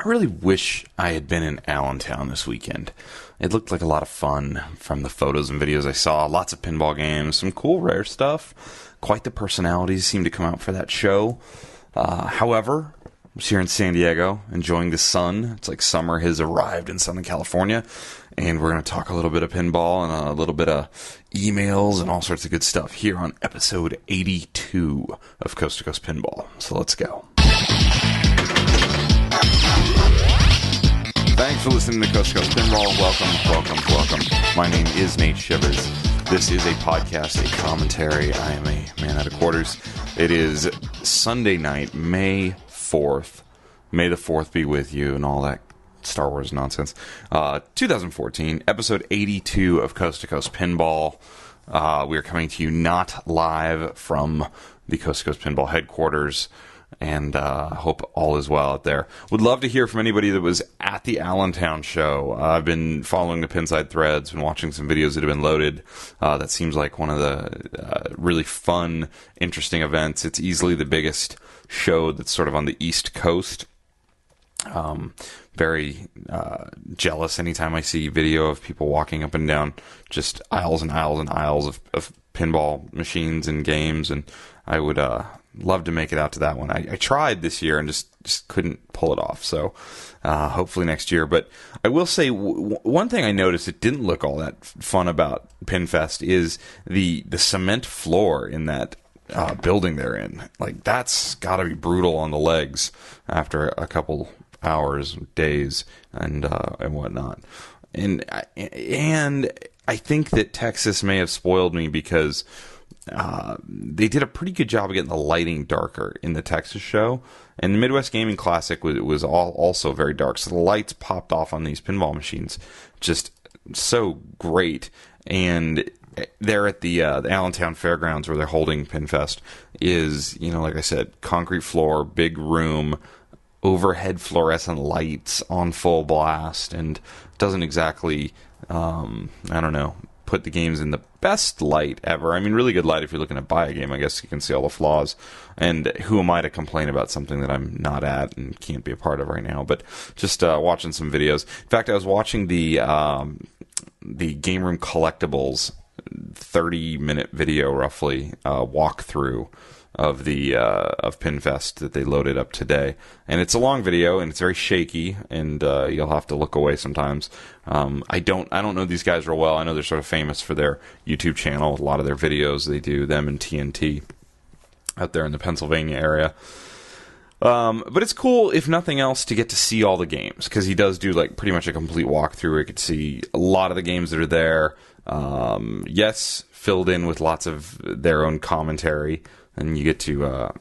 I really wish I had been in Allentown this weekend. It looked like a lot of fun from the photos and videos I saw. Lots of pinball games, some cool rare stuff. Quite the personalities seemed to come out for that show. However, I was here in San Diego enjoying the sun. It's like summer has arrived in Southern California. And we're going to talk a little bit of pinball and a little bit of emails and all sorts of good stuff here on episode 82 of Coast to Coast Pinball. So let's go. Thanks for listening to Coast to Coast Pinball. Welcome. My name is Nate Shivers. This is a podcast, a commentary. I am a man out of quarters. It is Sunday night, May 4th. May the 4th be with you and all that Star Wars nonsense. 2014, episode 82 of Coast to Coast Pinball. We are coming to you not live from the Coast to Coast Pinball headquarters. And hope all is well out there. Would love to hear from anybody that was at the Allentown show. I've been following the Pinside threads and watching some videos that have been loaded. That seems like one of the really fun, interesting events. It's easily the biggest show that's sort of on the East Coast. Very jealous anytime I see video of people walking up and down just aisles and aisles and aisles of pinball machines and games. And I would love to make it out to that one. I tried this year and just couldn't pull it off. So hopefully next year. But I will say one thing I noticed that didn't look all that fun about PinFest is the cement floor in that building they're in. Like, that's got to be brutal on the legs after a couple hours, days, and whatnot. And I think that Texas may have spoiled me because they did a pretty good job of getting the lighting darker in the Texas show, and the Midwest Gaming Classic was also very dark, so the lights popped off on these pinball machines just so great. And there at the Allentown Fairgrounds where they're holding PinFest is, like I said, concrete floor, big room, overhead fluorescent lights on full blast, and doesn't exactly put the games in the best light ever. I mean, really good light if you're looking to buy a game. I guess you can see all the flaws. And who am I to complain about something that I'm not at and can't be a part of right now? But just watching some videos. In fact, I was watching the Game Room Collectibles 30-minute video, roughly, walkthrough of the of PinFest that they loaded up today, and it's a long video and it's very shaky, and you'll have to look away sometimes. I don't know these guys real well. I know they're sort of famous for their YouTube channel. A lot of their videos they do, them and TNT out there in the Pennsylvania area. But it's cool, if nothing else, to get to see all the games, because he does do like pretty much a complete walkthrough where you could see a lot of the games that are there. Yes, filled in with lots of their own commentary. And you get to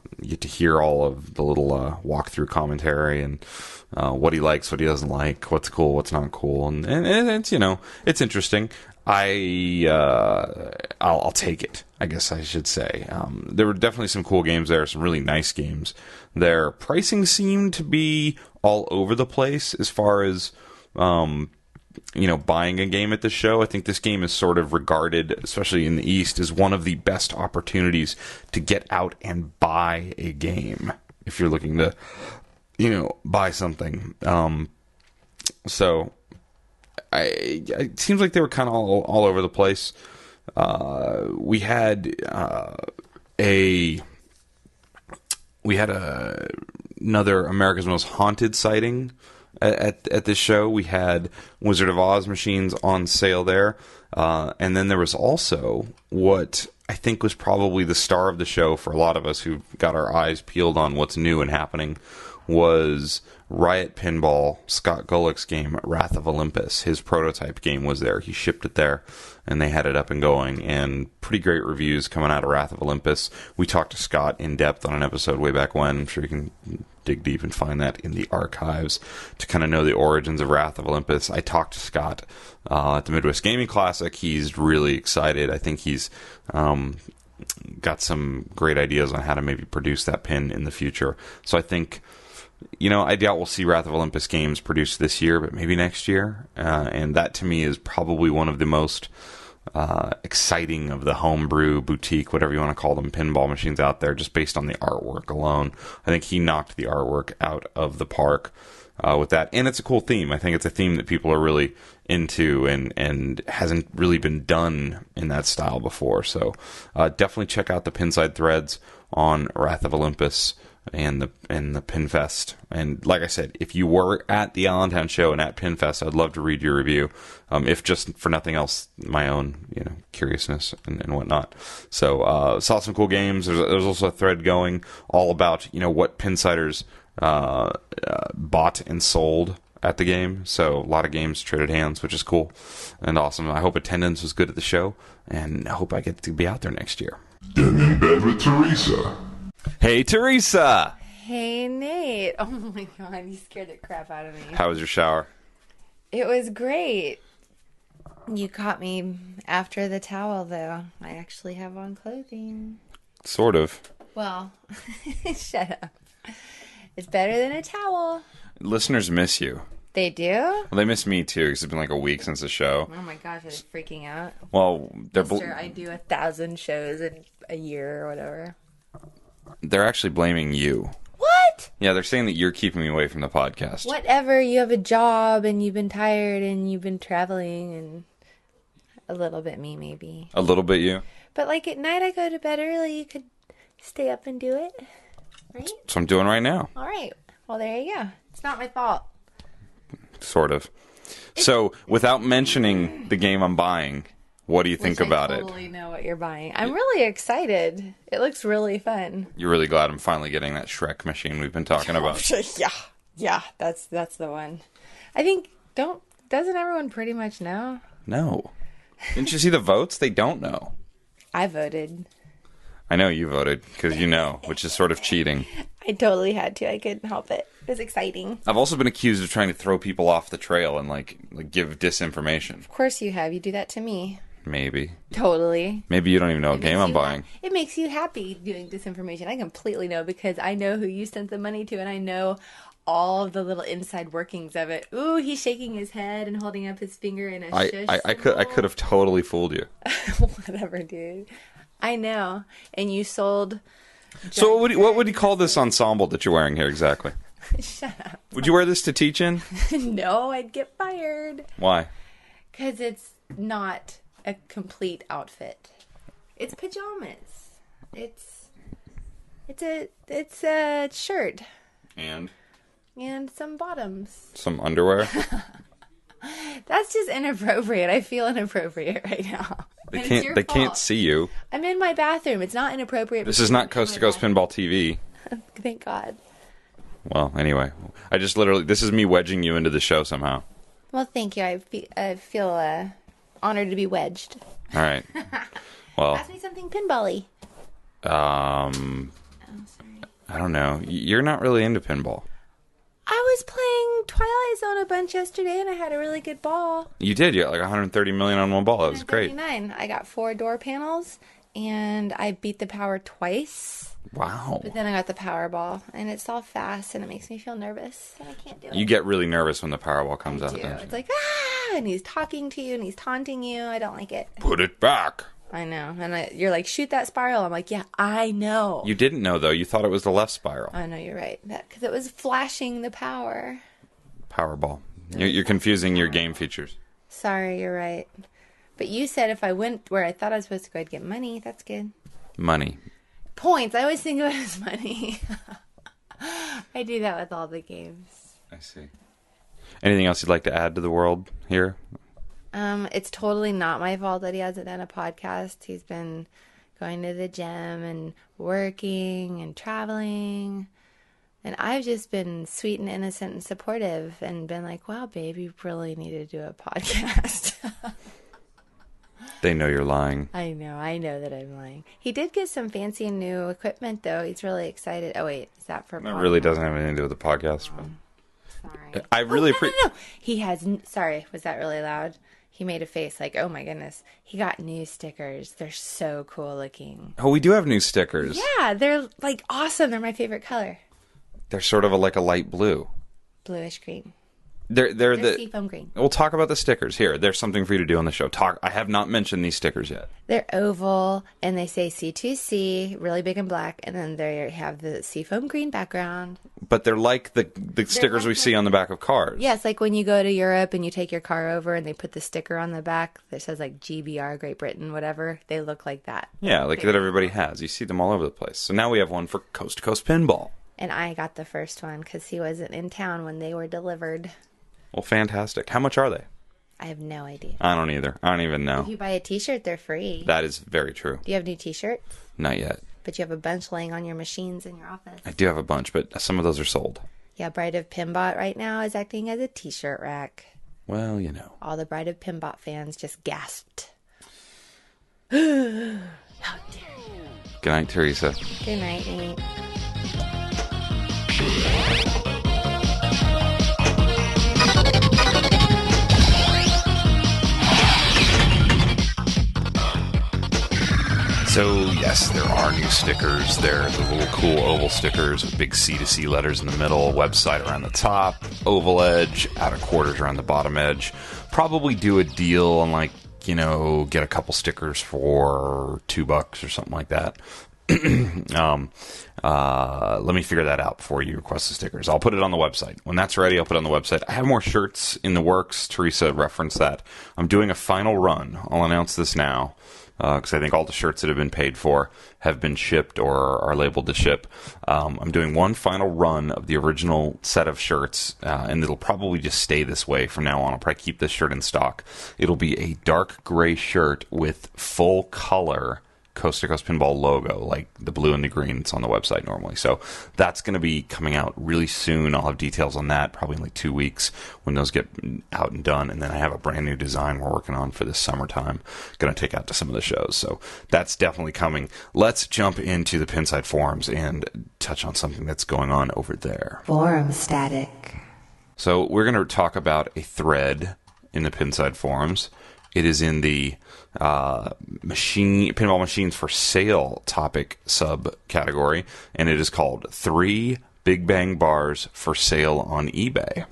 hear all of the little walkthrough commentary and what he likes, what he doesn't like, what's cool, what's not cool, and it's it's interesting. I'll take it, I guess I should say. There were definitely some cool games there, some really nice games. Their pricing seemed to be all over the place as far as buying a game at the show. I think this game is sort of regarded, especially in the East, as one of the best opportunities to get out and buy a game if you're looking to, buy something. So it seems like they were kind of all over the place. We had another America's Most Haunted sighting at this show. We had Wizard of Oz machines on sale there. And then there was also what I think was probably the star of the show for a lot of us who got our eyes peeled on what's new and happening, was Riot Pinball, Scott Golick's game, Wrath of Olympus. His prototype game was there. He shipped it there, and they had it up and going. And pretty great reviews coming out of Wrath of Olympus. We talked to Scott in depth on an episode way back when. I'm sure you can dig deep and find that in the archives to kind of know the origins of Wrath of Olympus. I talked to Scott at the Midwest Gaming Classic. He's really excited. I think he's got some great ideas on how to maybe produce that pin in the future. So I think, I doubt we'll see Wrath of Olympus games produced this year, but maybe next year. And that to me is probably one of the most exciting of the homebrew, boutique, whatever you want to call them, pinball machines out there, just based on the artwork alone. I think he knocked the artwork out of the park. with that. And it's a cool theme. I think it's a theme that people are really into and hasn't really been done in that style before. So definitely check out the Pinside threads on Wrath of Olympus and the Pinfest. And like I said, if you were at the Allentown show and at Pinfest, I'd love to read your review. If just for nothing else, my own curiousness and whatnot. So saw some cool games. There's also a thread going all about what Pinsiders bought and sold at the game. So a lot of games traded hands, which is cool and awesome. I hope attendance was good at the show, and I hope I get to be out there next year. Getting in bed with Teresa. Hey, Teresa. Hey, Nate. Oh my God, you scared the crap out of me. How was your shower? It was great. You caught me after the towel, though. I actually have on clothing. Sort of. Well, shut up. It's better than a towel. Listeners miss you. They do? Well, they miss me too, because it's been like a week since the show. Oh my gosh, are they freaking out? Well, I do 1,000 shows in a year or whatever. They're actually blaming you. What? Yeah, they're saying that you're keeping me away from the podcast. Whatever. You have a job and you've been tired and you've been traveling, and a little bit me, maybe. A little bit you? But like at night I go to bed early. You could stay up and do it. Right? That's what I'm doing right now. All right. Well, there you go. It's not my fault. Sort of. So, without mentioning the game I'm buying, what do you think about it? I totally know what you're buying. I'm really excited. It looks really fun. You're really glad I'm finally getting that Shrek machine we've been talking about. Yeah, that's the one. I think doesn't everyone pretty much know? No. Didn't you see the votes? They don't know. I voted. I know you voted because you know, which is sort of cheating. I totally had to. I couldn't help it. It was exciting. I've also been accused of trying to throw people off the trail and like give disinformation. Of course you have. You do that to me. Maybe. Totally. Maybe you don't even know what game I'm buying. It makes you happy doing disinformation. I completely know, because I know who you sent the money to, and I know all of the little inside workings of it. Ooh, he's shaking his head and holding up his finger in a shush I could have totally fooled you. Whatever, dude. I know. And you sold... So what would you call this ensemble that you're wearing here exactly? Shut up. Would you wear this to teach in? No, I'd get fired. Why? Because it's not a complete outfit. It's pajamas. It's a shirt. And some bottoms. some underwear? That's just inappropriate. I feel inappropriate right now. They can't see you. I'm in my bathroom. It's not inappropriate. This is not Coast to Coast Pinball TV. Thank God. Well, anyway, this is me wedging you into the show somehow. Well, thank you. I feel honored to be wedged. All right. Well, ask me something pinball-y. I don't know. You're not really into pinball. I was playing Twilight Zone a bunch yesterday, and I had a really good ball. You did. You got like 130 million on one ball. That was great. 139. I got 4 door panels, and I beat the power twice. Wow. But then I got the Powerball, and it's all fast, and it makes me feel nervous, and I can't do it. You get really nervous when the Powerball comes out, don't you? It's like, ah, and he's talking to you, and he's taunting you. I don't like it. Put it back. I know. And you're like, shoot that spiral. I'm like, yeah, I know. You didn't know, though. You thought it was the left spiral. I know, you're right. Because it was flashing the power. Powerball. You're confusing your game features. Sorry, you're right. But you said if I went where I thought I was supposed to go, I'd get money. That's good. Money. Points. I always think of it as money. I do that with all the games. I see. Anything else you'd like to add to the world here? It's totally not my fault that he hasn't done a podcast. He's been going to the gym and working and traveling. And I've just been sweet and innocent and supportive and been like, wow, babe, you really need to do a podcast. They know you're lying. I know that I'm lying. He did get some fancy new equipment, though. He's really excited. Oh, wait, is that for That really doesn't have anything to do with the podcast. Sorry. I really appreciate... No. He has... Sorry, was that really loud? He made a face like, oh my goodness. He got new stickers. They're so cool looking. Oh, we do have new stickers. Yeah, they're like awesome. They're my favorite color. They're sort of like a light blue. Bluish green. They're the seafoam green. We'll talk about the stickers here. There's something for you to do on the show. I have not mentioned these stickers yet. They're oval, and they say C2C, really big and black, and then they have the seafoam green background. But they're like the stickers we see on the back of cars. Yes, like when you go to Europe and you take your car over and they put the sticker on the back that says like GBR, Great Britain, whatever. They look like that. Yeah, like that everybody has. You see them all over the place. So now we have one for Coast to Coast Pinball. And I got the first one because he wasn't in town when they were delivered. Well, fantastic. How much are they? I have no idea. I don't either. I don't even know. If you buy a t-shirt, they're free. That is very true. Do you have new t-shirts? Not yet. But you have a bunch laying on your machines in your office. I do have a bunch, but some of those are sold. Yeah, Bride of Pinbot right now is acting as a t-shirt rack. Well, you know. All the Bride of Pinbot fans just gasped. How dare you. Good night, Teresa. Good night, Nate. So, yes, there are new stickers. They're the little cool oval stickers with big C2C letters in the middle, website around the top, oval edge, outer quarters around the bottom edge. Probably do a deal on, like, you know, get a couple stickers for $2 or something like that. Let me figure that out before you request the stickers. I'll put it on the website. When that's ready, I'll put it on the website. I have more shirts in the works. Teresa referenced that. I'm doing a final run. I'll announce this now. Because I think all the shirts that have been paid for have been shipped or are labeled to ship. I'm doing one final run of the original set of shirts, and it'll probably just stay this way from now on. I'll probably keep this shirt in stock. It'll be a dark gray shirt with full color Coast to Coast Pinball logo, like the blue and the green. It's on the website normally. So that's going to be coming out really soon. I'll have details on that probably in like 2 weeks when those get out and done. And then I have a brand new design we're working on for this summertime. Going to take out to some of the shows. So that's definitely coming. Let's jump into the Pinside forums and touch on something that's going on over there. Forum static. So we're going to talk about a thread in the Pinside forums. It is in the pinball machines for sale topic subcategory, and it is called 3 Big Bang Bars for Sale on eBay.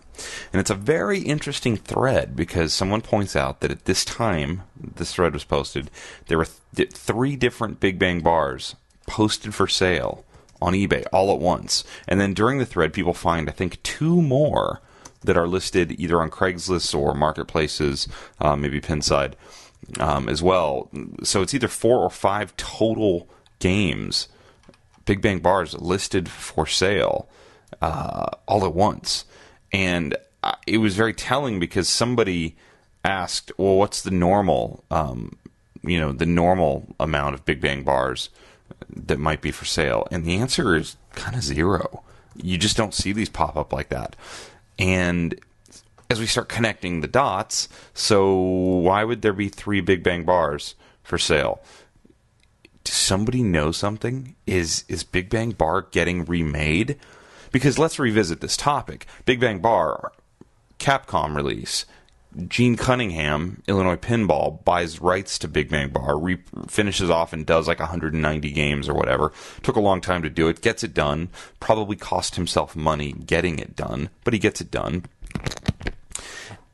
And it's a very interesting thread because someone points out that at this time this thread was posted, there were 3 different Big Bang bars posted for sale on eBay all at once. And then during the thread, people find, I think, 2 more that are listed either on Craigslist or marketplaces, maybe Pinside as well. So it's either 4 or 5 total games, Big Bang bars listed for sale all at once. And it was very telling because somebody asked, well, what's the normal, the normal amount of Big Bang bars that might be for sale? And the answer is kind of 0. You just don't see these pop up like that. And as we start connecting the dots, so why would there be 3 Big Bang bars for sale? Does somebody know something? Is Big Bang Bar getting remade? Because let's revisit this topic. Big Bang Bar, Capcom release. Gene Cunningham, Illinois Pinball, buys rights to Big Bang Bar, finishes off and does like 190 games or whatever. Took a long time to do it, gets it done. Probably cost himself money getting it done, but he gets it done.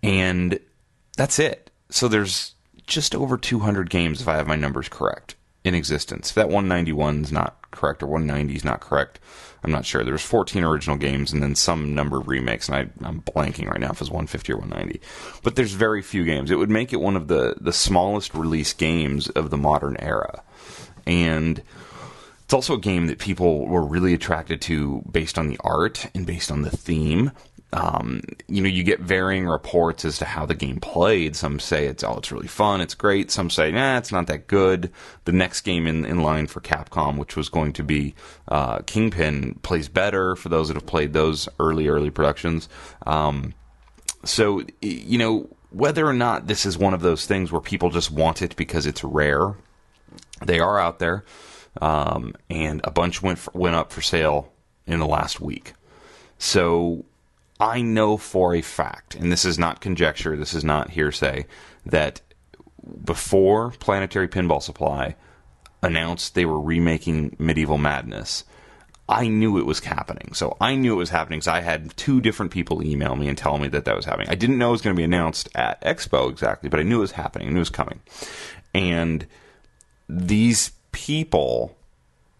And that's it. So there's just over 200 games, if I have my numbers correct, in existence. If that 191 is not correct or 190 is not correct, I'm not sure. There's 14 original games and then some number of remakes, and I'm blanking right now if it's 150 or 190. But there's very few games. It would make it one of the smallest release games of the modern era. And it's also a game that people were really attracted to based on the art and based on the theme. You get varying reports as to how the game played. Some say it's really fun, it's great. Some say, it's not that good. The next game in line for Capcom, which was going to be Kingpin, plays better for those that have played those early productions. So, whether or not this is one of those things where people just want it because it's rare, they are out there. And a bunch went up for sale in the last week. So I know for a fact, and this is not conjecture, this is not hearsay, that before Planetary Pinball Supply announced they were remaking Medieval Madness, I knew it was happening. So I knew it was happening. So I had 2 different people email me and tell me that was happening. I didn't know it was going to be announced at Expo exactly, but I knew it was happening. I knew it was coming. And these people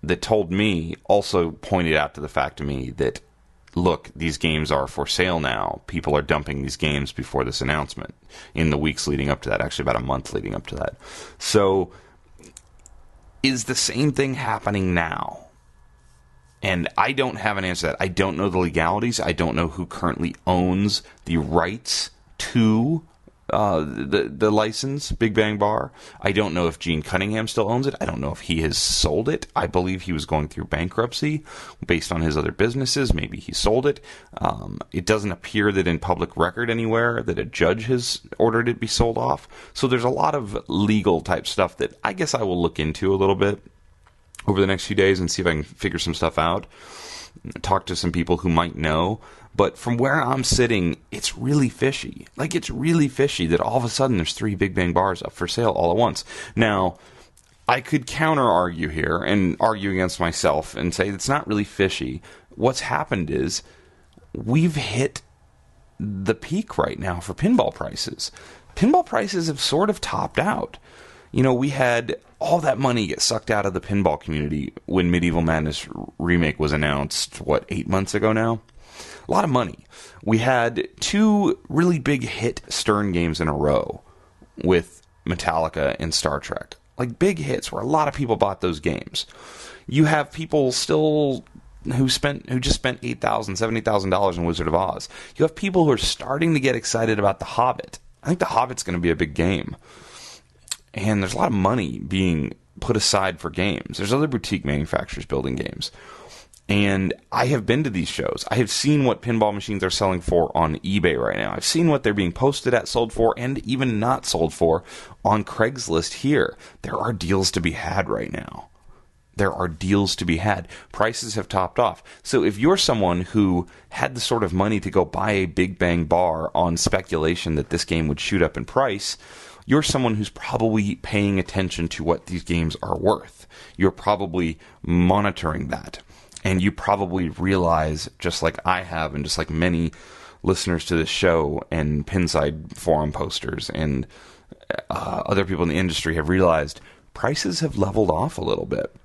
that told me also pointed out to the fact to me that, look, these games are for sale now. People are dumping these games before this announcement in the weeks leading up to that, actually about a month leading up to that. So is the same thing happening now? And I don't have an answer to that. I don't know the legalities. I don't know who currently owns the rights to the license, Big Bang Bar. I don't know if Gene Cunningham still owns it. I don't know if he has sold it. I believe he was going through bankruptcy based on his other businesses. Maybe he sold it. It doesn't appear that in public record anywhere that a judge has ordered it be sold off. So there's a lot of legal type stuff that I guess I will look into a little bit over the next few days and see if I can figure some stuff out. Talk to some people who might know. But from where I'm sitting, it's really fishy. Like, it's really fishy that all of a sudden there's 3 Big Bang Bars up for sale all at once. Now, I could counter-argue here and argue against myself and say it's not really fishy. What's happened is we've hit the peak right now for pinball prices. Pinball prices have sort of topped out. You know, we had all that money get sucked out of the pinball community when Medieval Madness Remake was announced, 8 months ago now? A lot of money. We had 2 really big hit Stern games in a row with Metallica and Star Trek. Like, big hits where a lot of people bought those games. You have people still who just spent $8,000, $70,000 in Wizard of Oz. You have people who are starting to get excited about The Hobbit. I think The Hobbit's going to be a big game. And there's a lot of money being put aside for games. There's other boutique manufacturers building games. And I have been to these shows. I have seen what pinball machines are selling for on eBay right now. I've seen what they're being posted at, sold for, and even not sold for on Craigslist here. There are deals to be had right now. There are deals to be had. Prices have topped off. So if you're someone who had the sort of money to go buy a Big Bang Bar on speculation that this game would shoot up in price, you're someone who's probably paying attention to what these games are worth. You're probably monitoring that. And you probably realize, just like I have, and just like many listeners to this show and Pinside forum posters and other people in the industry have realized, prices have leveled off a little bit.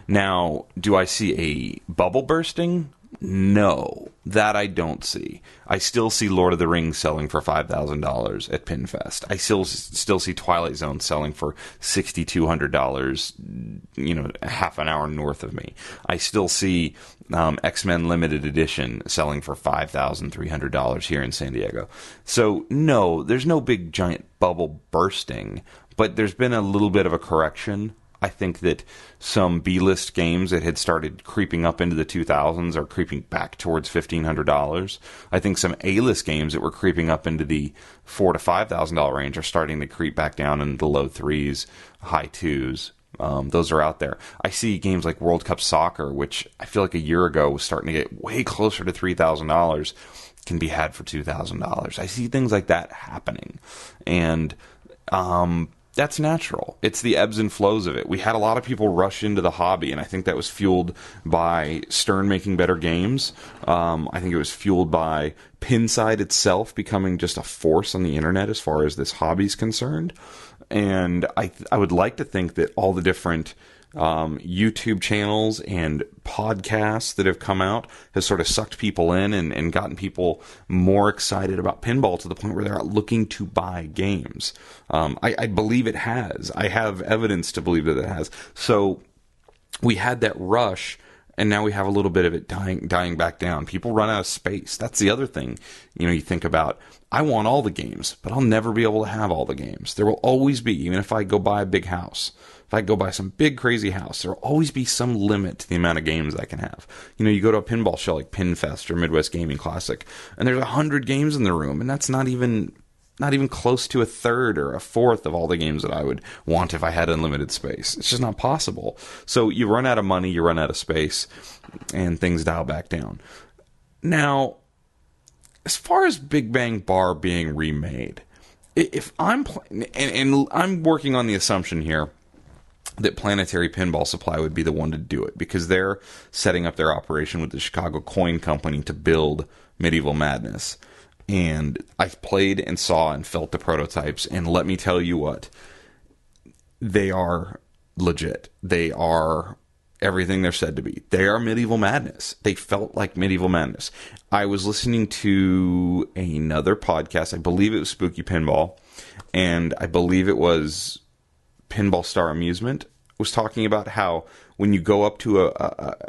Now, do I see a bubble bursting? No, that I don't see. I still see Lord of the Rings selling for $5,000 at PinFest. I still see Twilight Zone selling for $6,200, half an hour north of me. I still see X-Men Limited Edition selling for $5,300 here in San Diego. So, no, there's no big giant bubble bursting, but there's been a little bit of a correction. I think that some B-list games that had started creeping up into the 2000s are creeping back towards $1,500. I think some A-list games that were creeping up into the $4,000 to $5,000 range are starting to creep back down into the low 3s, high 2s. Those are out there. I see games like World Cup Soccer, which I feel like a year ago was starting to get way closer to $3,000, can be had for $2,000. I see things like that happening. And that's natural. It's the ebbs and flows of it. We had a lot of people rush into the hobby, and I think that was fueled by Stern making better games. I think it was fueled by Pinside itself becoming just a force on the internet as far as this hobby is concerned. And I would like to think that all the different YouTube channels and podcasts that have come out has sort of sucked people in and gotten people more excited about pinball to the point where they're out looking to buy games. I believe it has. I have evidence to believe that it has. So we had that rush, and now we have a little bit of it dying back down. People run out of space. That's the other thing. You think about, I want all the games, but I'll never be able to have all the games. There will always be, even if I go buy a big house, if I go buy some big crazy house, there will always be some limit to the amount of games I can have. You go to a pinball show like PinFest or Midwest Gaming Classic, and there's 100 games in the room, and that's not even close to a third or a fourth of all the games that I would want if I had unlimited space. It's just not possible. So you run out of money, you run out of space, and things dial back down. Now, as far as Big Bang Bar being remade, if I'm playing, and I'm working on the assumption here that Planetary Pinball Supply would be the one to do it, because they're setting up their operation with the Chicago Coin Company to build Medieval Madness. And I played and saw and felt the prototypes, and let me tell you what, they are legit. They are everything they're said to be. They are Medieval Madness. They felt like Medieval Madness. I was listening to another podcast, I believe it was Spooky Pinball, and I believe it was Pinball Star Amusement, was talking about how when you go up to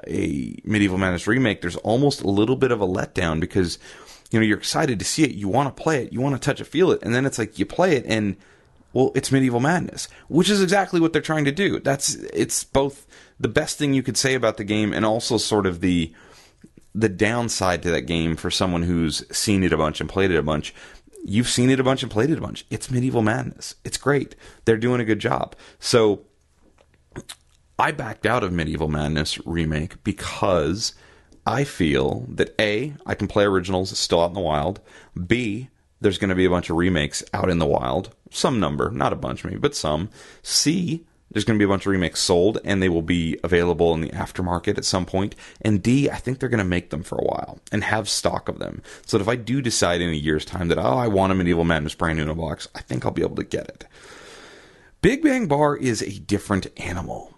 a Medieval Madness remake, there's almost a little bit of a letdown, because you're excited to see it, you want to play it, you want to touch it, feel it, and then it's like you play it and, well, it's Medieval Madness, which is exactly what they're trying to do. It's both the best thing you could say about the game and also sort of the downside to that game for someone who's seen it a bunch and played it a bunch. You've seen it a bunch and played it a bunch. It's Medieval Madness. It's great. They're doing a good job. So I backed out of Medieval Madness Remake because I feel that A, I can play originals still out in the wild. B, there's going to be a bunch of remakes out in the wild. Some number, not a bunch maybe, but some. C, there's going to be a bunch of remakes sold, and they will be available in the aftermarket at some point. And D, I think they're going to make them for a while and have stock of them. So that if I do decide in a year's time that, I want a Medieval Madness brand new in a box, I think I'll be able to get it. Big Bang Bar is a different animal.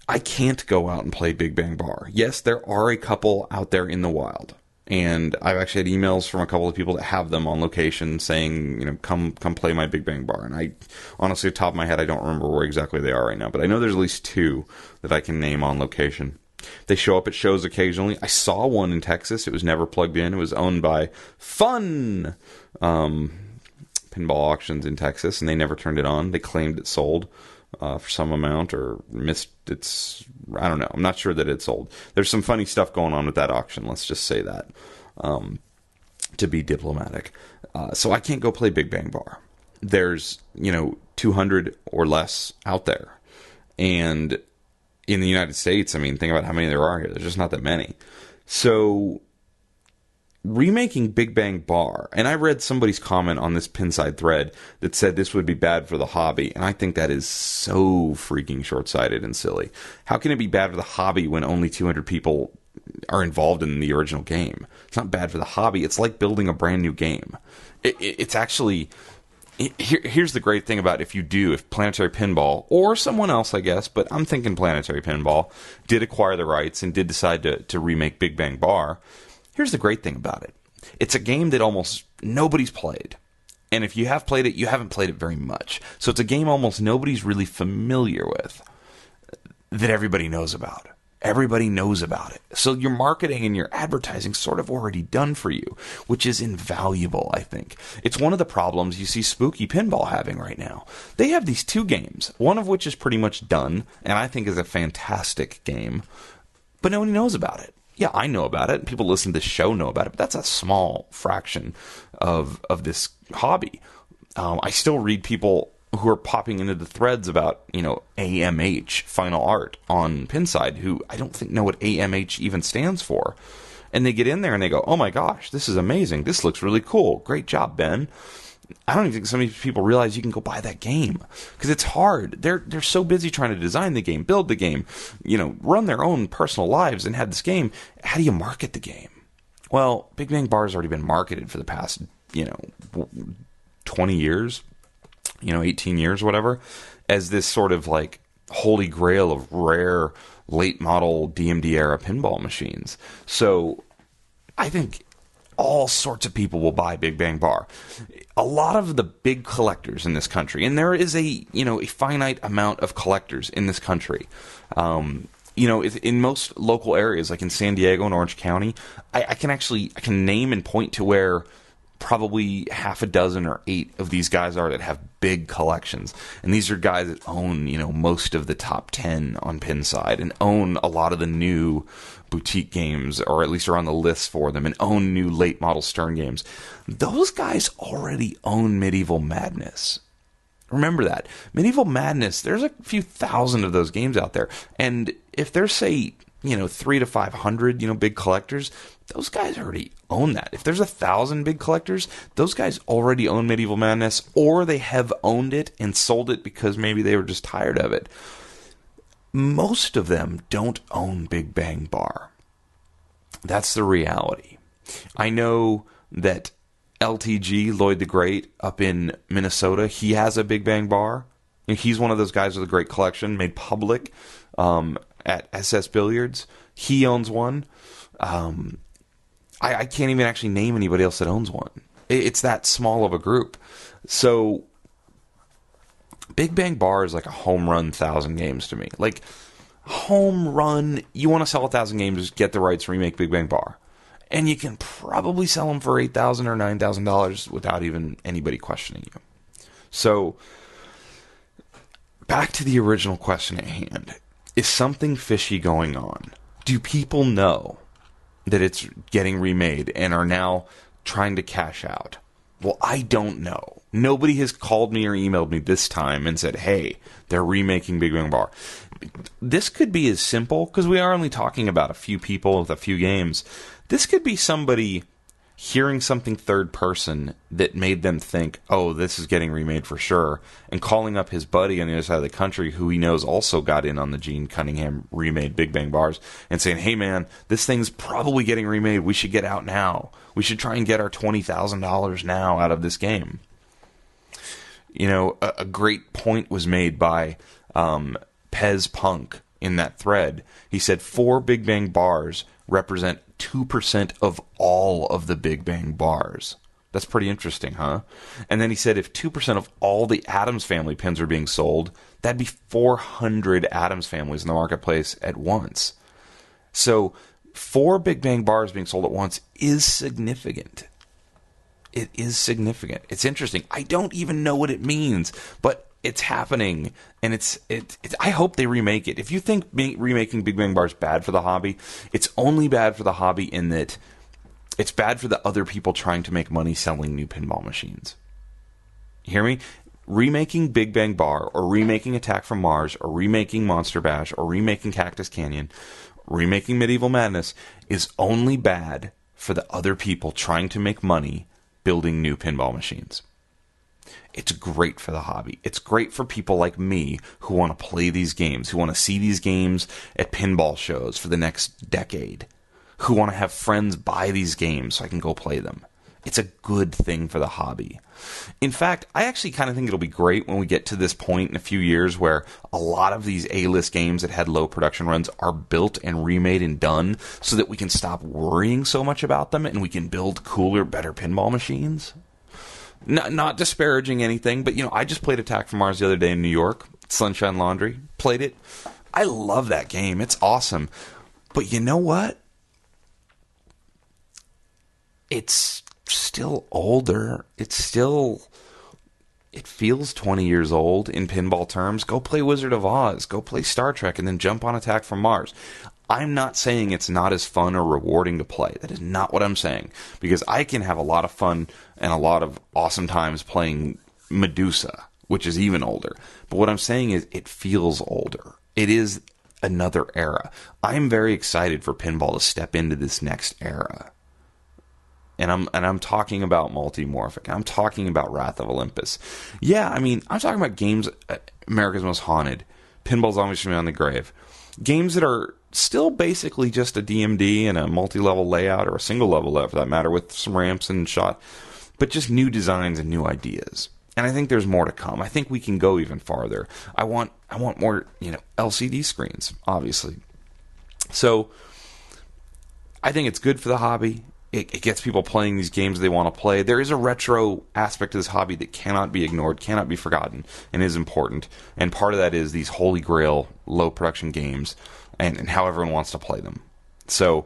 I can't go out and play Big Bang Bar. Yes, there are a couple out there in the wild. And I've actually had emails from a couple of people that have them on location saying, come play my Big Bang Bar. And I, honestly, off the top of my head, I don't remember where exactly they are right now. But I know there's at least 2 that I can name on location. They show up at shows occasionally. I saw one in Texas. It was never plugged in. It was owned by Fun Pinball Auctions in Texas, and they never turned it on. They claimed it sold for some amount, or missed its, I don't know. I'm not sure that it sold. There's some funny stuff going on with that auction, let's just say that, to be diplomatic. So I can't go play Big Bang Bar. There's, 200 or less out there. And in the United States, I mean, think about how many there are here. There's just not that many. So remaking Big Bang Bar, and I read somebody's comment on this Pinside thread that said this would be bad for the hobby, and I think that is so freaking short-sighted and silly. How can it be bad for the hobby when only 200 people are involved in the original game? It's not bad for the hobby. It's like building a brand new game. It's actually... Here's the great thing about if Planetary Pinball, or someone else, I guess, but I'm thinking Planetary Pinball, did acquire the rights and did decide to remake Big Bang Bar. Here's the great thing about it. It's a game that almost nobody's played. And if you have played it, you haven't played it very much. So it's a game almost nobody's really familiar with that everybody knows about. Everybody knows about it. So your marketing and your advertising sort of already done for you, which is invaluable, I think. It's one of the problems you see Spooky Pinball having right now. They have these 2 games, one of which is pretty much done, and I think is a fantastic game, but nobody knows about it. Yeah, I know about it, and people listen to this show know about it, but that's a small fraction of this hobby. I still read people who are popping into the threads about, AMH, Final Art, on Pinside, who I don't think know what AMH even stands for. And they get in there and they go, oh my gosh, this is amazing. This looks really cool. Great job, Ben. I don't even think some of these people realize you can go buy that game, because it's hard. They're so busy trying to design the game, build the game, run their own personal lives and have this game. How do you market the game? Well, Big Bang Bar has already been marketed for the past, 20 years, 18 years, whatever, as this sort of like holy grail of rare late model DMD era pinball machines. So I think all sorts of people will buy Big Bang Bar. A lot of the big collectors in this country, and there is a finite amount of collectors in this country. In most local areas, like in San Diego and Orange County, I can name and point to where probably half a dozen or 8 of these guys are that have big collections. And these are guys that own, most of the top 10 on Pinside and own a lot of the new boutique games, or at least are on the list for them, and own new late model Stern games. Those guys already own Medieval Madness. Remember that. Medieval Madness, there's a few thousand of those games out there. And if there's, say, 300 to 500, big collectors, those guys already own that. If there's 1,000 big collectors, those guys already own Medieval Madness, or they have owned it and sold it because maybe they were just tired of it. most of them don't own Big Bang Bar. That's the reality. I know that LTG, Lloyd the Great, up in Minnesota, he has a Big Bang Bar. He's one of those guys with a great collection, made public at SS Billiards. He owns one. I can't even actually name anybody else that owns one. It's that small of a group. So Big Bang Bar is like a home run 1,000 games to me. Like, home run, you want to sell 1,000 games, get the rights, remake Big Bang Bar. And you can probably sell them for $8,000 or $9,000 without even anybody questioning you. So, back to the original question at hand. Is something fishy going on? Do people know that it's getting remade and are now trying to cash out? Well, I don't know. Nobody has called me or emailed me this time and said, hey, they're remaking Big Bang Bar. This could be as simple, because we are only talking about a few people with a few games. This could be somebody hearing something third person that made them think, oh, this is getting remade for sure, and calling up his buddy on the other side of the country who he knows also got in on the Gene Cunningham remade Big Bang Bars and saying, hey man, this thing's probably getting remade. We should get out now. We should try and get our $20,000 now out of this game. You know, a great point was made by Pez Punk in that thread. He said 4 Big Bang Bars represent 2% of all of the Big Bang Bars. That's pretty interesting, huh? And then he said if 2% of all the Addams Family pins are being sold, that'd be 400 Addams Families in the marketplace at once. So 4 Big Bang Bars being sold at once is significant. It is significant. It's interesting. I don't even know what it means, but it's happening, and it's I hope they remake it. If you think remaking Big Bang Bar is bad for the hobby, it's only bad for the hobby in that it's bad for the other people trying to make money selling new pinball machines. You hear me? Remaking Big Bang Bar, or remaking Attack from Mars, or remaking Monster Bash, or remaking Cactus Canyon, remaking Medieval Madness is only bad for the other people trying to make money building new pinball machines. It's great for the hobby. It's great for people like me who want to play these games, who want to see these games at pinball shows for the next decade, who want to have friends buy these games so I can go play them. It's a good thing for the hobby. In fact, I actually kind of think it'll be great when we get to this point in a few years where a lot of these A-list games that had low production runs are built and remade and done so that we can stop worrying so much about them and we can build cooler, better pinball machines. Not disparaging anything, but, you know, I just played Attack from Mars the other day in New York. Sunshine Laundry. Played it. I love that game. It's awesome. But you know what? It's still older. It feels 20 years old in pinball terms. Go play Wizard of Oz. Go play Star Trek and then jump on Attack from Mars. I'm not saying it's not as fun or rewarding to play. That is not what I'm saying. Because I can have a lot of fun and a lot of awesome times playing Medusa, which is even older. But what I'm saying is it feels older. It is another era. I'm very excited for pinball to step into this next era. And I'm talking about Multimorphic. I'm talking about Wrath of Olympus. Yeah, I mean, I'm talking about games, America's Most Haunted, Pinball Zombies from Beyond the Grave. Games that are still basically just a DMD and a multi-level layout, or a single level layout for that matter, with some ramps and shot, but just new designs and new ideas. And I think there's more to come. I think we can go even farther. I want more, LCD screens, obviously. So I think it's good for the hobby. It gets people playing these games they want to play. There is a retro aspect to this hobby that cannot be ignored, cannot be forgotten, and is important. And part of that is these holy grail, low production games, and how everyone wants to play them. So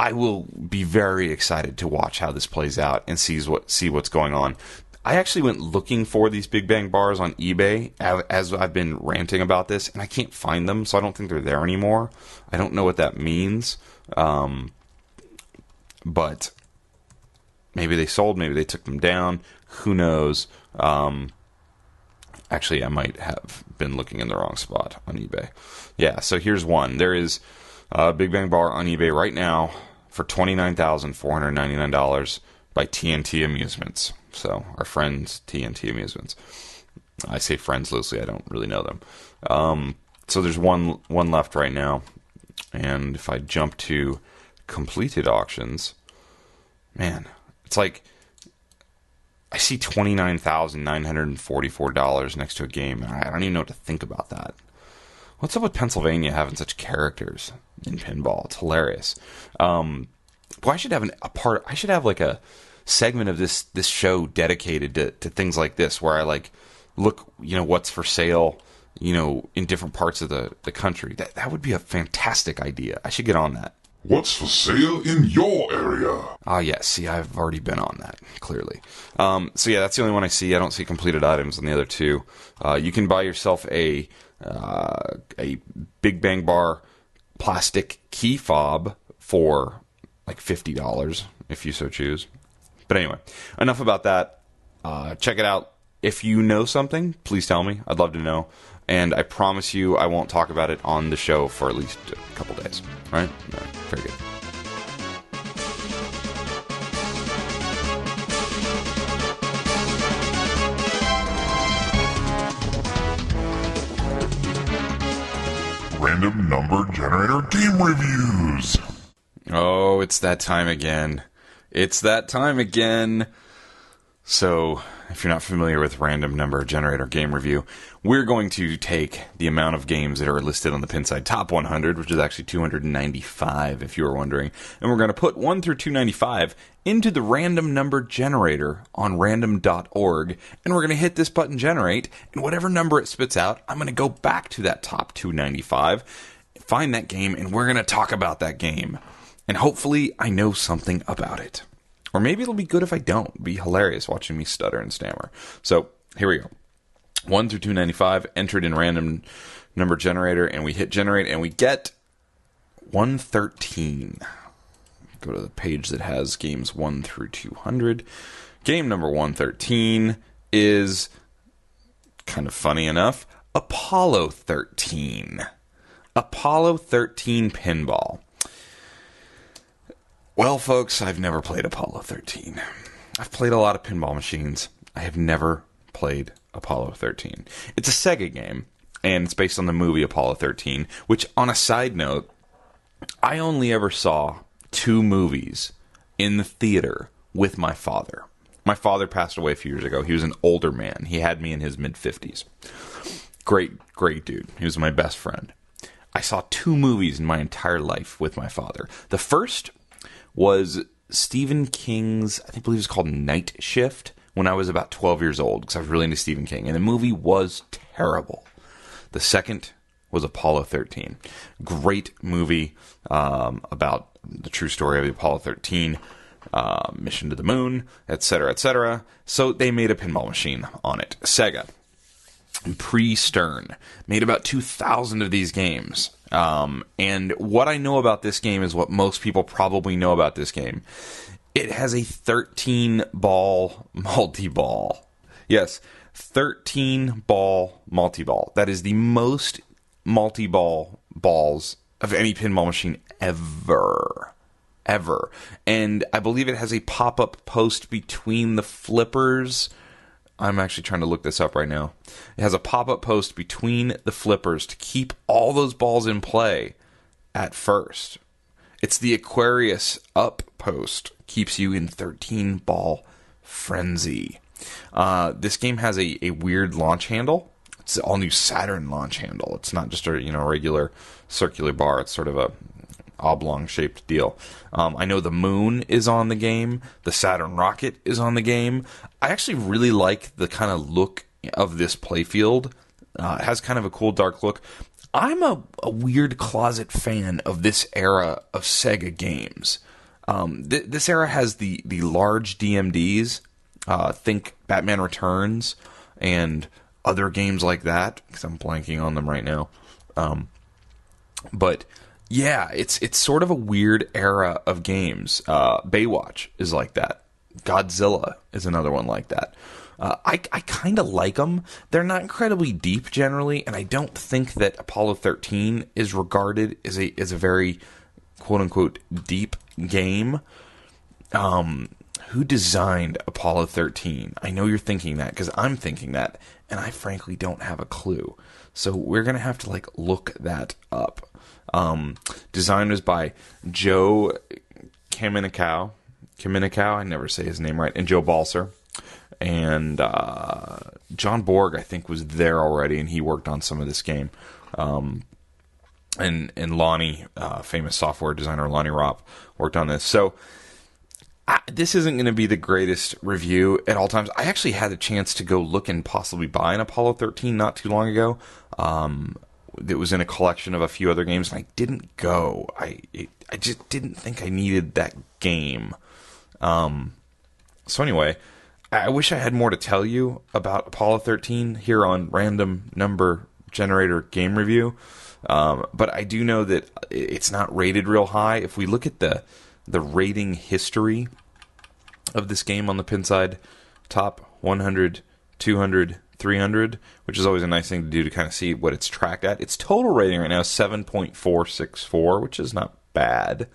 I will be very excited to watch how this plays out and see what's going on. I actually went looking for these Big Bang Bars on eBay as I've been ranting about this, and I can't find them, so I don't think they're there anymore. I don't know what that means. But maybe they sold, maybe they took them down. Who knows? Actually, I might have been looking in the wrong spot on eBay. Yeah, so here's one. There is a Big Bang Bar on eBay right now for $29,499 by TNT Amusements. So our friends, TNT Amusements. I say friends loosely. I don't really know them. So there's one left right now. And if I jump to completed auctions, man, it's like I see $29,944 next to a game, and I don't even know what to think about that. What's up with Pennsylvania having such characters in pinball? It's hilarious. Well, I should have I should have like a segment of this show dedicated to things like this, where I like look, what's for sale, in different parts of the country. That would be a fantastic idea. I should get on that. What's for sale in your area? Ah, yes. See, I've already been on that, clearly. So yeah, that's the only one I see. I don't see completed items on the other two. You can buy yourself a Big Bang Bar plastic key fob for like $50 if you so choose. But anyway, enough about that. Check it out. If you know something, please tell me. I'd love to know. And I promise you I won't talk about it on the show for at least a couple days. All right? All right. Very good. Random number generator game reviews. Oh, it's that time again. It's that time again. So, if you're not familiar with random number generator game review, we're going to take the amount of games that are listed on the Pinside Top 100, which is actually 295 if you were wondering, and we're going to put 1 through 295 into the random number generator on random.org, and we're going to hit this button generate, and whatever number it spits out, I'm going to go back to that top 295, find that game, and we're going to talk about that game. And hopefully I know something about it. Or maybe it'll be good if I don't. It'll be hilarious watching me stutter and stammer. So, here we go. 1 through 295, entered in random number generator, and we hit generate, and we get 113. Go to the page that has games 1 through 200. Game number 113 is, kind of funny enough, Apollo 13. Apollo 13 Pinball. Well, folks, I've never played Apollo 13. I've played a lot of pinball machines. I have never played Apollo 13. It's a Sega game, and it's based on the movie Apollo 13, which, on a side note, I only ever saw 2 movies in the theater with my father. My father passed away a few years ago. He was an older man. He had me in his mid-50s. Great dude. He was my best friend. I saw 2 movies in my entire life with my father. The first was Stephen King's, I believe it was called Night Shift, when I was about 12 years old, because I was really into Stephen King, and the movie was terrible. The second was Apollo 13. Great movie about the true story of the Apollo 13 mission to the moon, etc., etc. So they made a pinball machine on it. Sega, pre-Stern, made about 2,000 of these games. And what I know about this game is what most people probably know about this game. It has a 13-ball multi-ball. Yes, 13-ball multi-ball. That is the most multi-ball balls of any pinball machine ever. Ever. And I believe it has a pop-up post between the flippers. I'm actually trying to look this up right now. It has a pop-up post between the flippers to keep all those balls in play at first. It's the Aquarius up post. Keeps you in 13-ball frenzy. This game has a weird launch handle. It's an all-new Saturn launch handle. It's not just a regular circular bar. It's sort of a oblong-shaped deal. I know the moon is on the game. The Saturn rocket is on the game. I actually really like the kind of look of this playfield. It has kind of a cool dark look. I'm a weird closet fan of this era of Sega games. This era has the large DMDs. Think Batman Returns and other games like that, because I'm blanking on them right now. But yeah, it's sort of a weird era of games. Baywatch is like that. Godzilla is another one like that. I kind of like them. They're not incredibly deep generally, and I don't think that Apollo 13 is regarded as a very quote unquote deep game. who designed Apollo 13? I know you're thinking that, because I'm thinking that, and I frankly don't have a clue. So we're going to have to, like, look that up. Design was by Joe Kaminikow, I never say his name right, and Joe Balser. And John Borg, I think, was there already, and he worked on some of this game. And Lonnie, famous software designer Lonnie Ropp, worked on this. So this isn't going to be the greatest review at all times. I actually had a chance to go look and possibly buy an Apollo 13 not too long ago. It was in a collection of a few other games, and I didn't go. I just didn't think I needed that game. So anyway, I wish I had more to tell you about Apollo 13 here on Random Number Generator Game Review. But I do know that it's not rated real high. If we look at the rating history of this game on the Pinside top 100, 200, 300, which is always a nice thing to do to kind of see what it's tracked at. Its total rating right now is 7.464, which is not bad.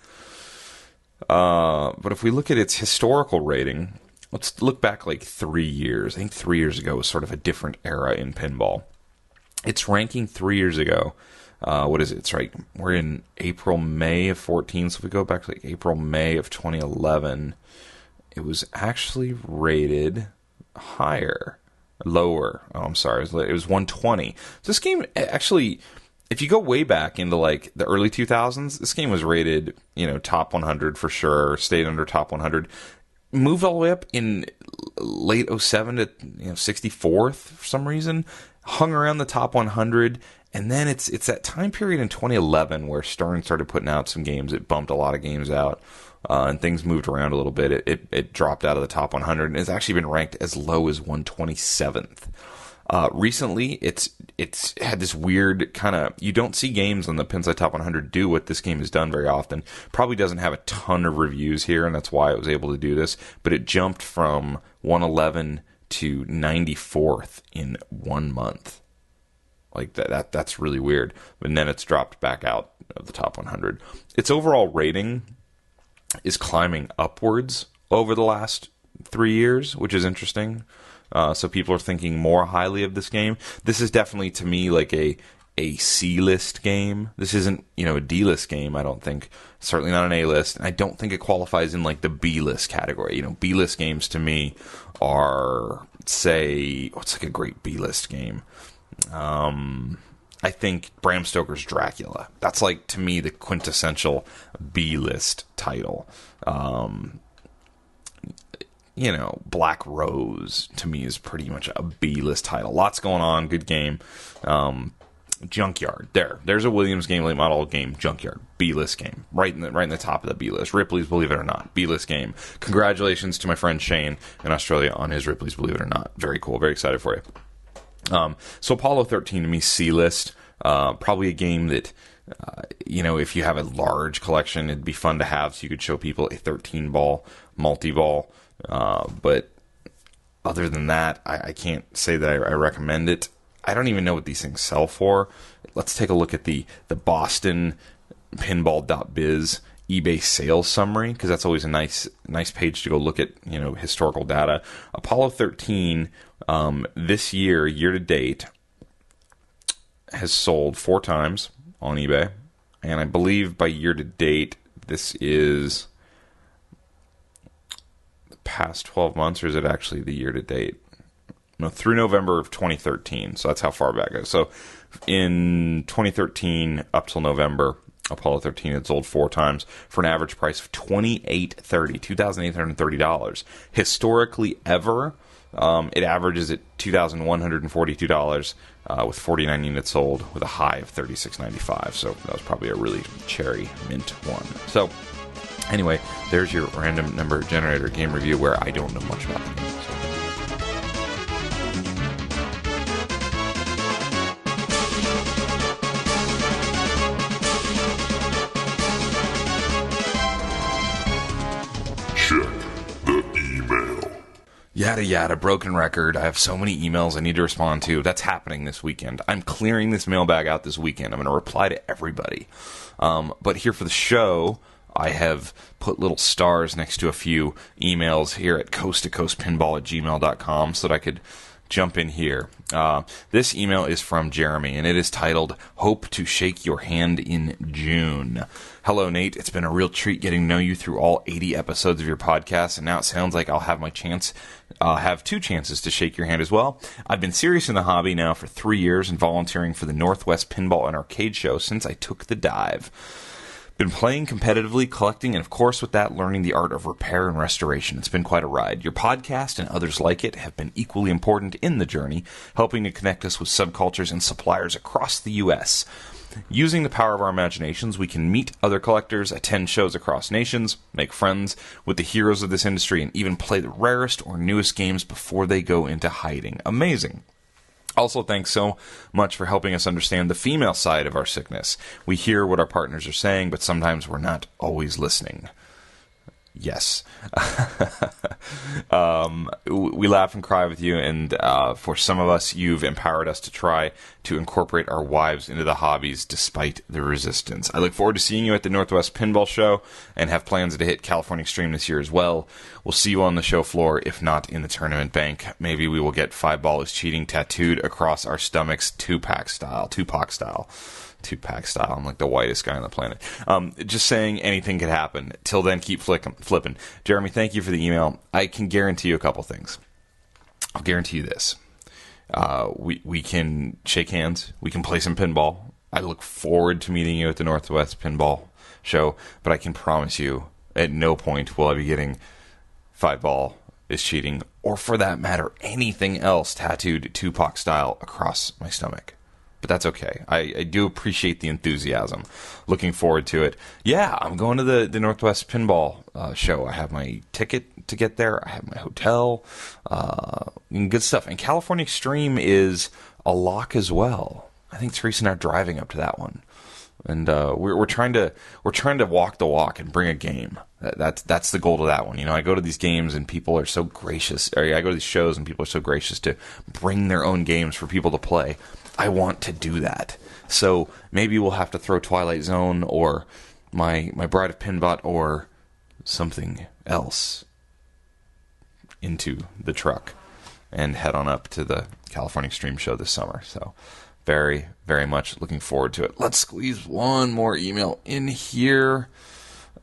But if we look at its historical rating, let's look back like 3 years. I think 3 years ago was sort of a different era in pinball. Its ranking 3 years ago, what is it? It's right. We're in April, May of 14. So if we go back to like April, May of 2011, it was actually rated higher. Lower. Oh, I'm sorry. It was 120. So this game actually, if you go way back into like the early 2000s, this game was rated, top 100 for sure. Stayed under top 100. Moved all the way up in late 07 to 64th for some reason. Hung around the top 100. And then it's that time period in 2011 where Stern started putting out some games. It bumped a lot of games out. And things moved around a little bit. It dropped out of the top 100 and it's actually been ranked as low as 127th. Recently, it's had this weird kind of, you don't see games on the Pinside Top 100 do what this game has done very often. Probably doesn't have a ton of reviews here, and that's why it was able to do this. But it jumped from 111 to 94th in 1 month. Like that's really weird. And then it's dropped back out of the top 100. Its overall rating is climbing upwards over the last 3 years, which is interesting. So people are thinking more highly of this game. This is definitely, to me, like a C-list game. This isn't, a D-list game, I don't think. Certainly not an A-list. And I don't think it qualifies in, like, the B-list category. B-list games, to me, are, say, what's like a great B-list game? I think Bram Stoker's Dracula. That's, like, to me, the quintessential B-list title. Black Rose, to me, is pretty much a B-list title. Lots going on, good game. Junkyard. There's a Williams game, late model game, Junkyard. B-list game. Right in the top of the B-list. Ripley's Believe It or Not. B-list game. Congratulations to my friend Shane in Australia on his Ripley's Believe It or Not. Very cool. Very excited for you. So Apollo 13 to me, C-list. Probably a game that, if you have a large collection, it'd be fun to have so you could show people a 13-ball, multi-ball. But other than that, I can't say that I recommend it. I don't even know what these things sell for. Let's take a look at the Boston Pinball.biz eBay sales summary, because that's always a nice page to go look at, historical data. Apollo 13, this year to date, has sold 4 times on eBay. And I believe by year to date, this is the past 12 months, or is it actually the year to date? No, through November of 2013. So that's how far back it goes. So in 2013 up till November, Apollo 13 had sold 4 times for an average price of $2,830. Historically ever, it averages at $2,142 with 49 units sold with a high of $3,695. So that was probably a really cherry mint one. So anyway, there's your random number generator game review where I don't know much about the game. So. Yada yada, broken record. I have so many emails I need to respond to. That's happening this weekend. I'm clearing this mailbag out this weekend. I'm going to reply to everybody. But here for the show, I have put little stars next to a few emails here at coast2coastpinball@gmail.com so that I could jump in here. This email is from Jeremy, and it is titled, Hope to Shake Your Hand in June. Hello, Nate. It's been a real treat getting to know you through all 80 episodes of your podcast, and now it sounds like I'll have my chance, have 2 chances to shake your hand as well. I've been serious in the hobby now for 3 years and volunteering for the Northwest Pinball and Arcade Show since I took the dive. Been playing competitively, collecting, and of course with that, learning the art of repair and restoration. It's been quite a ride. Your podcast and others like it have been equally important in the journey, helping to connect us with subcultures and suppliers across the U.S. Using the power of our imaginations, we can meet other collectors, attend shows across nations, make friends with the heroes of this industry, and even play the rarest or newest games before they go into hiding. Amazing. Also, thanks so much for helping us understand the female side of our sickness. We hear what our partners are saying, but sometimes we're not always listening. Yes. We laugh and cry with you, and for some of us, you've empowered us to try to incorporate our wives into the hobbies despite the resistance. I look forward to seeing you at the Northwest Pinball Show and have plans to hit California Extreme this year as well. We'll see you on the show floor, if not in the tournament bank. Maybe we will get 5 ball is cheating tattooed across our stomachs, Tupac style. Two-pack style. I'm like the whitest guy on the planet. Just saying, anything could happen. Till then, keep flipping. Jeremy, thank you for the email. I can guarantee you a couple things. I'll guarantee you this. We can shake hands. We can play some pinball. I look forward to meeting you at the Northwest Pinball Show, but I can promise you, at no point will I be getting 5 ball is cheating, or for that matter, anything else tattooed Tupac style across my stomach. But that's okay. I do appreciate the enthusiasm. Looking forward to it. Yeah, I'm going to the Northwest Pinball Show. I have my ticket to get there. I have my hotel. And good stuff. And California Extreme is a lock as well. I think Teresa and I are driving up to that one. And we're trying to walk the walk and bring a game. That's the goal to that one. You know, I go to these games and people are so gracious. Or I go to these shows and people are so gracious to bring their own games for people to play. I want to do that. So maybe we'll have to throw Twilight Zone or my Bride of Pinbot or something else into the truck and head on up to the California Extreme Show this summer. So very, very much looking forward to it. Let's squeeze one more email in here.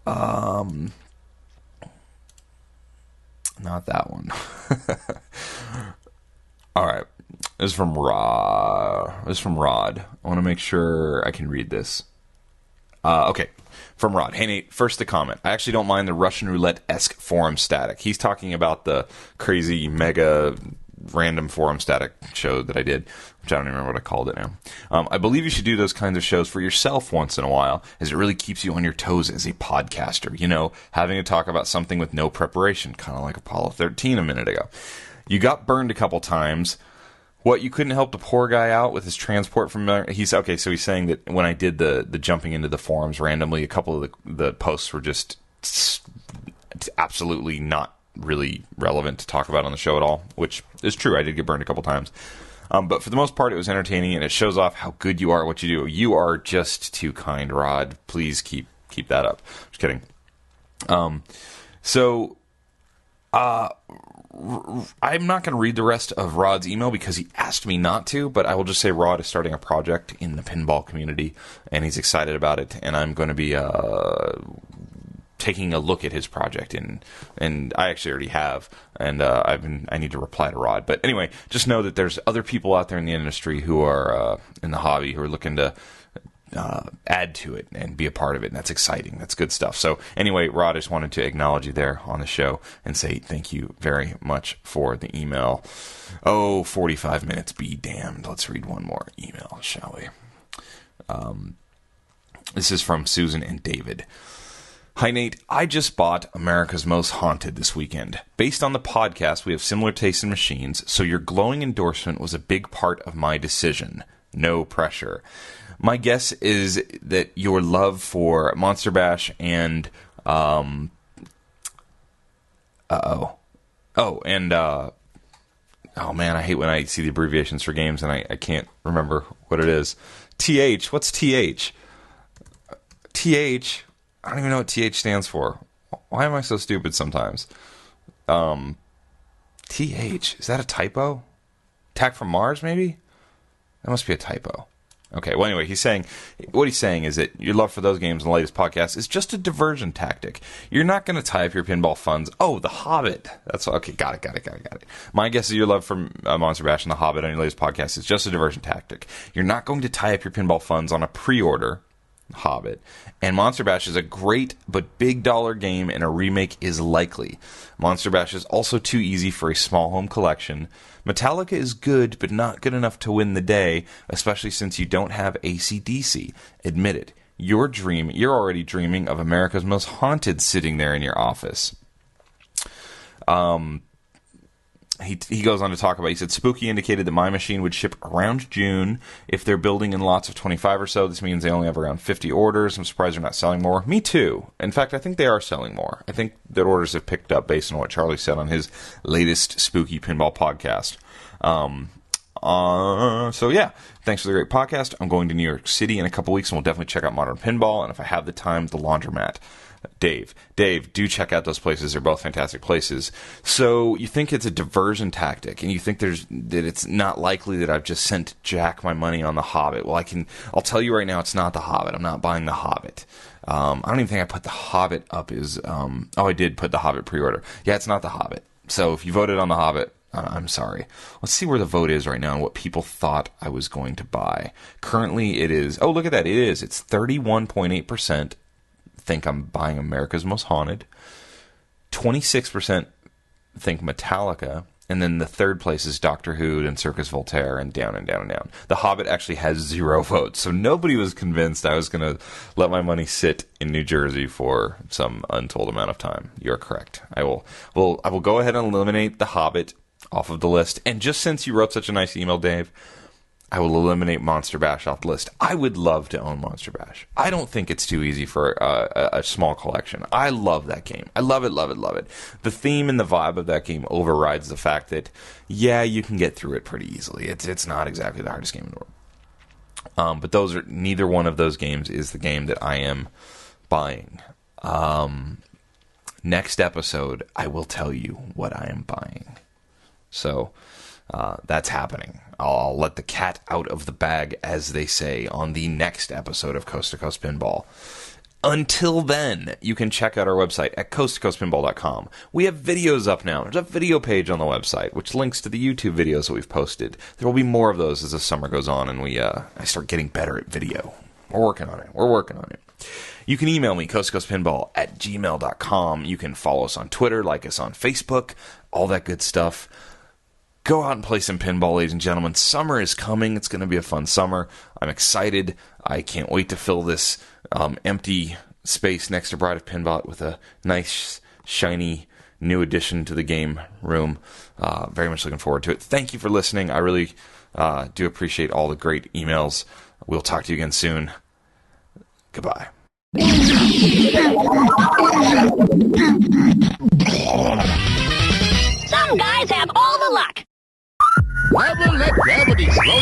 Not that one. All right. This is from Rod. I want to make sure I can read this. Okay. From Rod. Hey, Nate, first the comment. I actually don't mind the Russian roulette-esque forum static. He's talking about the crazy, mega, random forum static show that I did, which I don't even remember what I called it now. I believe you should do those kinds of shows for yourself once in a while, as it really keeps you on your toes as a podcaster. You know, having to talk about something with no preparation, kind of like Apollo 13 a minute ago. You got burned a couple times. What, you couldn't help the poor guy out with his transport from... He's saying that when I did the jumping into the forums randomly, a couple of the posts were just absolutely not really relevant to talk about on the show at all, which is true. I did get burned a couple times. But for the most part, it was entertaining, and it shows off how good you are at what you do. You are just too kind, Rod. Please keep that up. Just kidding. I'm not going to read the rest of Rod's email because he asked me not to, but I will just say Rod is starting a project in the pinball community, and he's excited about it, and I'm going to be taking a look at his project, and I actually already have, and I need to reply to Rod. But anyway, just know that there's other people out there in the industry who are in the hobby who are looking to add to it and be a part of it, and that's exciting. That's good stuff. So anyway, Rod, I just wanted to acknowledge you there on the show and say thank you very much for the email. 45 minutes be damned. Let's read one more email, shall we? This is from Susan and David. Hi, Nate. I just bought America's Most Haunted this weekend. Based on the podcast, we have similar tastes in machines, so your glowing endorsement was a big part of my decision. No pressure. My guess is that your love for Monster Bash and oh man, I hate when I see the abbreviations for games and I can't remember what it is. TH, what's TH? TH, I don't even know what TH stands for. Why am I so stupid sometimes? TH, is that a typo? Attack from Mars, maybe? That must be a typo. Okay, well, anyway, what he's saying is that your love for those games in the latest podcast is just a diversion tactic. You're not going to tie up your pinball funds. Oh, The Hobbit. Okay, got it. My guess is your love for Monster Bash and The Hobbit on your latest podcast is just a diversion tactic. You're not going to tie up your pinball funds on a pre-order Hobbit. And Monster Bash is a great but big dollar game, and a remake is likely. Monster Bash is also too easy for a small home collection. Metallica is good, but not good enough to win the day, especially since you don't have AC/DC. Admit it. You're already dreaming of America's Most Haunted sitting there in your office. He goes on to talk about, he said, Spooky indicated that my machine would ship around June. If they're building in lots of 25 or so, this means they only have around 50 orders. I'm surprised they're not selling more. Me too. In fact, I think they are selling more. I think that orders have picked up based on what Charlie said on his latest Spooky Pinball podcast. So yeah, thanks for the great podcast. I'm going to New York City in a couple weeks, and we'll definitely check out Modern Pinball, and if I have the time, the Laundromat. Dave, do check out those places. They're both fantastic places. So you think it's a diversion tactic, and you think that it's not likely that I've just sent Jack my money on The Hobbit. Well, I'll tell you right now, it's not The Hobbit. I'm not buying The Hobbit. I don't even think I put The Hobbit up as, I did put The Hobbit pre-order. Yeah, it's not The Hobbit. So if you voted on The Hobbit, I'm sorry. Let's see where the vote is right now and what people thought I was going to buy. Currently it is, oh, look at that. It's 31.8% think I'm buying America's Most Haunted. 26% think Metallica. And then the third place is Doctor Who and Circus Voltaire, and down and down and down. The Hobbit actually has 0 votes. So nobody was convinced I was going to let my money sit in New Jersey for some untold amount of time. You're correct. I will go ahead and eliminate The Hobbit off of the list. And just since you wrote such a nice email, Dave, I will eliminate Monster Bash off the list. I would love to own Monster Bash. I don't think it's too easy for a small collection. I love that game. I love it, love it, love it. The theme and the vibe of that game overrides the fact that, yeah, you can get through it pretty easily. It's not exactly the hardest game in the world. But neither one of those games is the game that I am buying. Next episode, I will tell you what I am buying. So that's happening. I'll let the cat out of the bag, as they say, on the next episode of Coast to Coast Pinball. Until then, you can check out our website at coast2coastpinball.com. We have videos up now. There's a video page on the website, which links to the YouTube videos that we've posted. There will be more of those as the summer goes on, and I start getting better at video. We're working on it. You can email me, coasttocoastpinball@gmail.com. You can follow us on Twitter, like us on Facebook, all that good stuff. Go out and play some pinball, ladies and gentlemen. Summer is coming. It's going to be a fun summer. I'm excited. I can't wait to fill this empty space next to Bride of Pinball with a nice, shiny new addition to the game room. Very much looking forward to it. Thank you for listening. I really do appreciate all the great emails. We'll talk to you again soon. Goodbye. Some guys have all the luck. Never let gravity slow